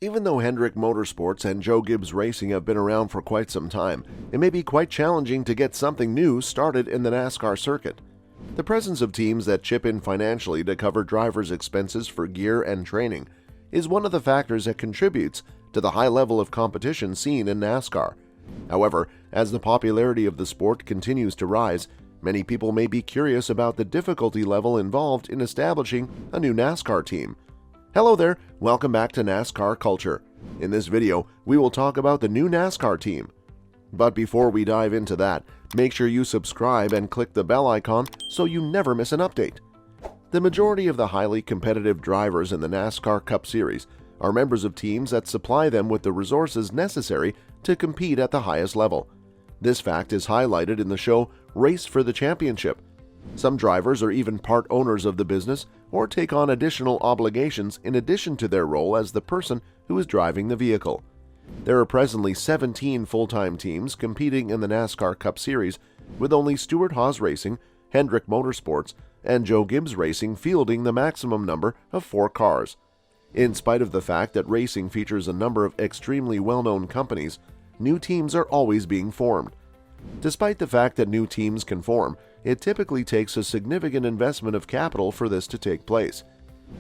Even though Hendrick Motorsports and Joe Gibbs Racing have been around for quite some time, it may be quite challenging to get something new started in the NASCAR circuit. The presence of teams that chip in financially to cover drivers' expenses for gear and training is one of the factors that contributes to the high level of competition seen in NASCAR. However, as the popularity of the sport continues to rise, many people may be curious about the difficulty level involved in establishing a new NASCAR team. Hello there, welcome back to NASCAR Culture. In this video, we will talk about the new NASCAR team. But before we dive into that, make sure you subscribe and click the bell icon so you never miss an update. The majority of the highly competitive drivers in the NASCAR Cup Series are members of teams that supply them with the resources necessary to compete at the highest level. This fact is highlighted in the show Race for the Championship. Some drivers are even part owners of the business or take on additional obligations in addition to their role as the person who is driving the vehicle. There are presently 17 full-time teams competing in the NASCAR Cup Series, with only Stewart-Haas Racing, Hendrick Motorsports, and Joe Gibbs Racing fielding the maximum number of 4 cars. In spite of the fact that racing features a number of extremely well-known companies, new teams are always being formed. Despite the fact that new teams can form, it typically takes a significant investment of capital for this to take place.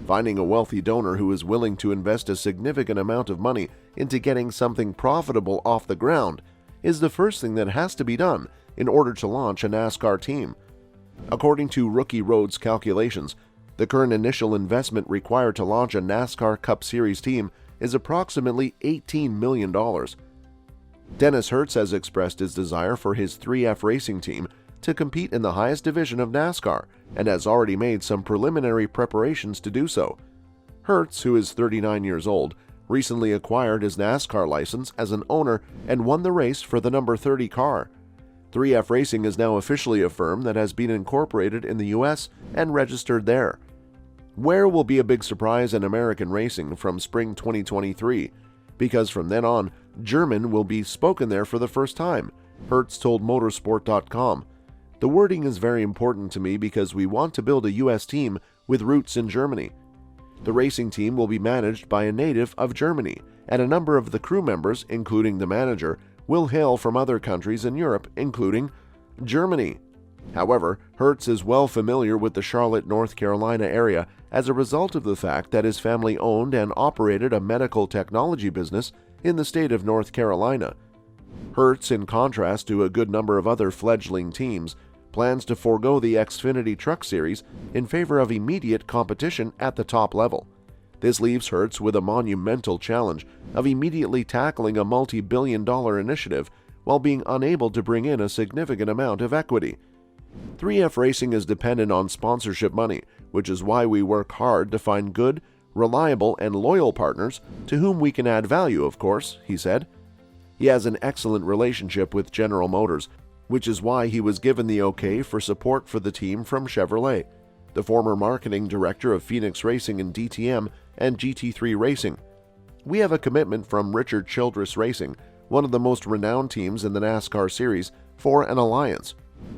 Finding a wealthy donor who is willing to invest a significant amount of money into getting something profitable off the ground is the first thing that has to be done in order to launch a NASCAR team. According to Rookie Road's calculations, the current initial investment required to launch a NASCAR Cup Series team is approximately $18 million. Dennis Hertz has expressed his desire for his 3F Racing team to compete in the highest division of NASCAR and has already made some preliminary preparations to do so. Hertz, who is 39 years old, recently acquired his NASCAR license as an owner and won the race for the number 30 car. 3F Racing is now officially a firm that has been incorporated in the U.S. and registered there. Where will be a big surprise in American racing from spring 2023, because from then on, German will be spoken there for the first time, Hertz told Motorsport.com. The wording is very important to me because we want to build a U.S. team with roots in Germany. The racing team will be managed by a native of Germany, and a number of the crew members, including the manager, will hail from other countries in Europe, including Germany. However, Hertz is well familiar with the Charlotte, North Carolina area as a result of the fact that his family owned and operated a medical technology business in the state of North Carolina. Hertz, in contrast to a good number of other fledgling teams, plans to forego the Xfinity Truck Series in favor of immediate competition at the top level. This leaves Hertz with a monumental challenge of immediately tackling a multi-billion-dollar initiative while being unable to bring in a significant amount of equity. 3F Racing is dependent on sponsorship money, which is why we work hard to find good, reliable, and loyal partners to whom we can add value, of course, he said. He has an excellent relationship with General Motors, which is why he was given the okay for support for the team from Chevrolet, the former marketing director of Phoenix Racing and DTM and GT3 Racing. We have a commitment from Richard Childress Racing, one of the most renowned teams in the NASCAR series, for an alliance.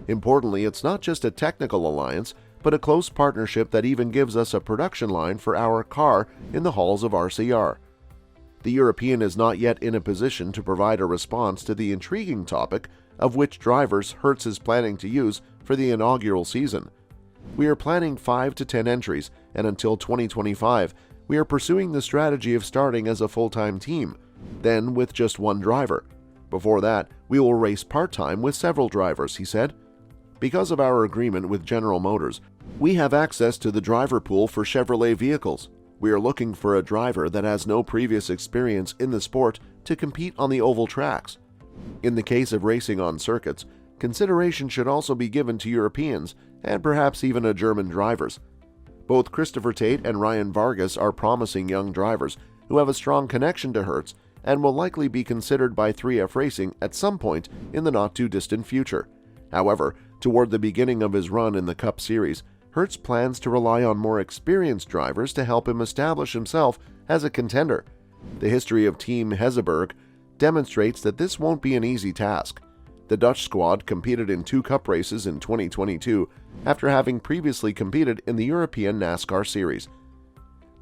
Importantly, it's not just a technical alliance, but a close partnership that even gives us a production line for our car in the halls of RCR. The European is not yet in a position to provide a response to the intriguing topic of which drivers Hertz is planning to use for the inaugural season. We are planning 5 to 10 entries, and until 2025, we are pursuing the strategy of starting as a full-time team, then with just one driver. Before that, we will race part-time with several drivers, he said. Because of our agreement with General Motors, we have access to the driver pool for Chevrolet vehicles. We are looking for a driver that has no previous experience in the sport to compete on the oval tracks. In the case of racing on circuits, consideration should also be given to Europeans and perhaps even a German drivers. Both Christopher Tate and Ryan Vargas are promising young drivers who have a strong connection to Hertz and will likely be considered by 3F Racing at some point in the not-too-distant future. However, toward the beginning of his run in the Cup Series, Hertz plans to rely on more experienced drivers to help him establish himself as a contender. The history of Team Hezeburg demonstrates that this won't be an easy task. The Dutch squad competed in 2 Cup races in 2022 after having previously competed in the European NASCAR Series.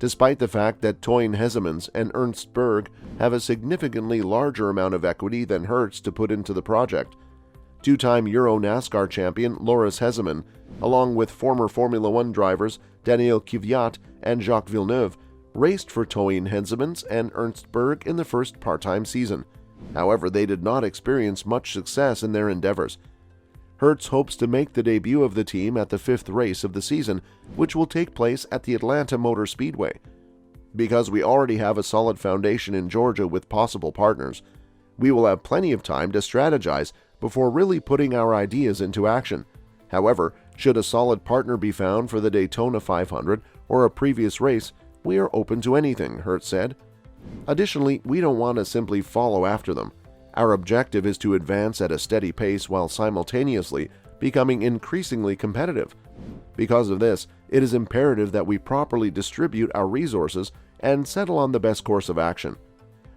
despite the fact that Toyn Hesemans and Ernst Berg have a significantly larger amount of equity than Hertz to put into the project. Two-time Euro NASCAR champion Loris Heseman, along with former Formula One drivers Daniel Kvyat and Jacques Villeneuve, raced for Toyn Hesemans and Ernst Berg in the first part-time season. However, they did not experience much success in their endeavors. Hertz hopes to make the debut of the team at the 5th race of the season, which will take place at the Atlanta Motor Speedway. Because we already have a solid foundation in Georgia with possible partners, we will have plenty of time to strategize before really putting our ideas into action. However, should a solid partner be found for the Daytona 500 or a previous race, we are open to anything, Hertz said. Additionally, we don't want to simply follow after them. Our objective is to advance at a steady pace while simultaneously becoming increasingly competitive. Because of this, it is imperative that we properly distribute our resources and settle on the best course of action.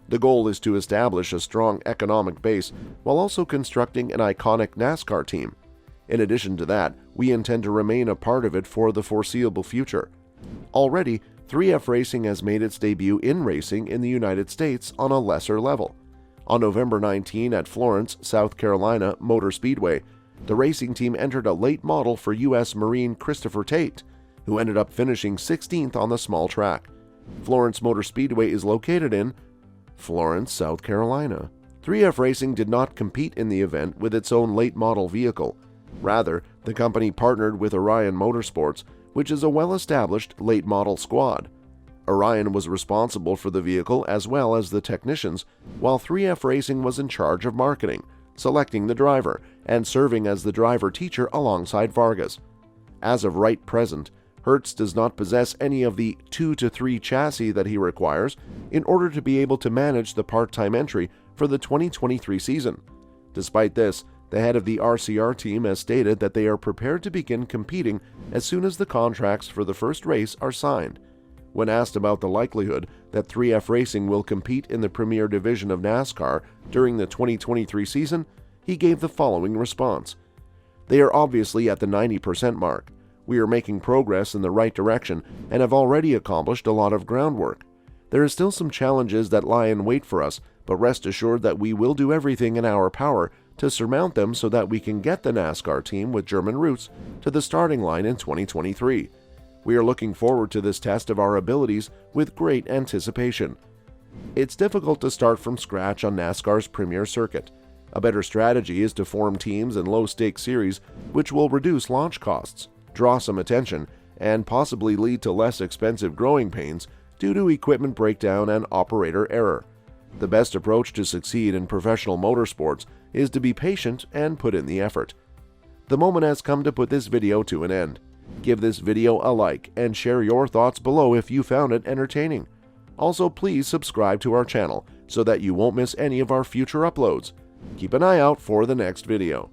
The goal is to establish a strong economic base while also constructing an iconic NASCAR team. In addition to that, we intend to remain a part of it for the foreseeable future. Already, 3F Racing has made its debut in racing in the United States on a lesser level. On November 19 at Florence, South Carolina Motor Speedway, the racing team entered a late model for U.S. Marine Christopher Tate, who ended up finishing 16th on the small track. Florence Motor Speedway is located in Florence, South Carolina. 3F Racing did not compete in the event with its own late model vehicle. Rather, the company partnered with Orion Motorsports, which is a well-established late model squad. Orion was responsible for the vehicle as well as the technicians, while 3F Racing was in charge of marketing, selecting the driver, and serving as the driver teacher alongside Vargas. As of right present, Hertz does not possess any of the 2 to 3 chassis that he requires in order to be able to manage the part-time entry for the 2023 season. Despite this, the head of the RCR team has stated that they are prepared to begin competing as soon as the contracts for the first race are signed. When asked about the likelihood that 3F Racing will compete in the Premier Division of NASCAR during the 2023 season, he gave the following response. They are obviously at the 90% mark. We are making progress in the right direction and have already accomplished a lot of groundwork. There are still some challenges that lie in wait for us, but rest assured that we will do everything in our power to surmount them so that we can get the NASCAR team with German roots to the starting line in 2023. We are looking forward to this test of our abilities with great anticipation. It's difficult to start from scratch on NASCAR's premier circuit. A better strategy is to form teams in low-stakes series which will reduce launch costs, draw some attention, and possibly lead to less expensive growing pains due to equipment breakdown and operator error. The best approach to succeed in professional motorsports is to be patient and put in the effort. The moment has come to put this video to an end. Give this video a like and share your thoughts below if you found it entertaining. Also, please subscribe to our channel so that you won't miss any of our future uploads. Keep an eye out for the next video.